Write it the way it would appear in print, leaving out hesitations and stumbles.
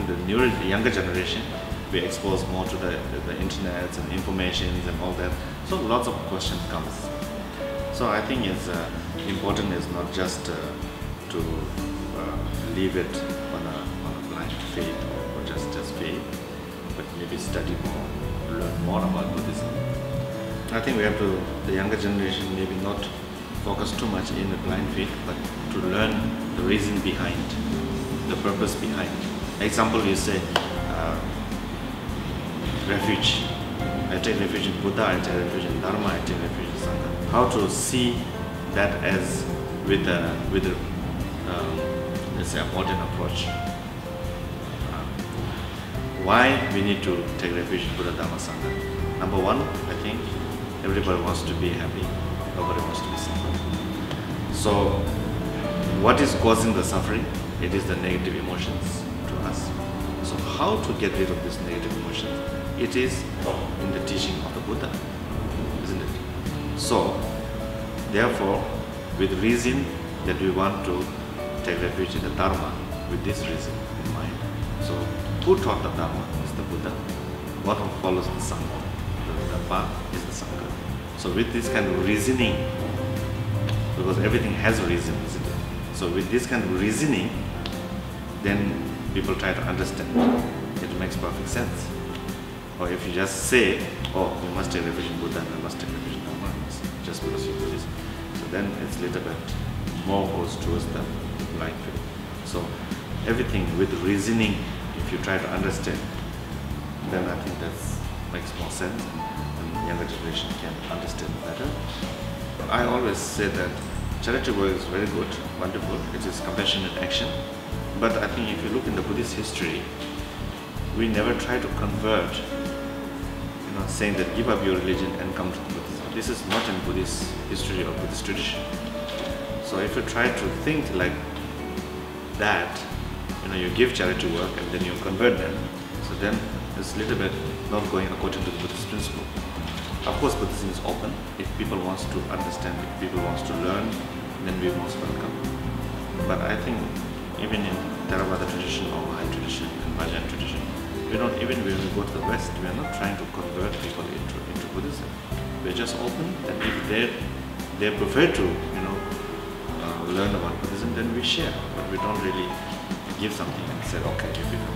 think the younger generation, we expose more to the internet and informations and all that. So lots of questions comes. So I think it's important is not just to leave it on a blind faith or just faith, but maybe study more, learn more about Buddhism. I think we have to, the younger generation, maybe not focus too much in the blind faith, but to learn the reason behind, the purpose behind. Example, you say refuge. I take refuge in Buddha, I take refuge in Dharma, I take refuge in Sangha. How to see that as with a let's say a modern approach. Why we need to take refuge in Buddha, Dharma, Sangha? Number one, I think everybody wants to be happy. Nobody wants to be suffering. So, what is causing the suffering? It is the negative emotions to us. So, how to get rid of this negative emotions? It is in the teaching of the Buddha, isn't it? So, therefore, with reason that we want to take refuge in the Dharma, with this reason in mind. So, who taught the Dharma is the Buddha. What follows the Sangha? The path is the Sangha. So, with this kind of reasoning, because everything has a reason, isn't it? So, with this kind of reasoning, then people try to understand. It makes perfect sense. Or if you just say, oh, you must take refuge in Buddha and you must take refuge in Dharma, just because you do this. So then it's a little bit more goes towards the blind faith. So everything with reasoning, if you try to understand, then I think that makes more sense and the younger generation can understand better. I always say that charity work is very good, wonderful. It is compassionate action. But I think if you look in the Buddhist history, we never try to convert, saying that give up your religion and come to Buddhism. This is not in Buddhist history or Buddhist tradition. So if you try to think like that, you give charity work and then you convert them, so then it's a little bit not going according to the Buddhist principle. Of course, Buddhism is open. If people wants to understand, if people wants to learn, then we most welcome. But I think even in Theravada tradition or Mahayana tradition and Vajrayana tradition, even when we go to the West, we are not trying to convert people into Buddhism. We're just open, and if they prefer to, learn about Buddhism, then we share. But we don't really give something and say, okay, you become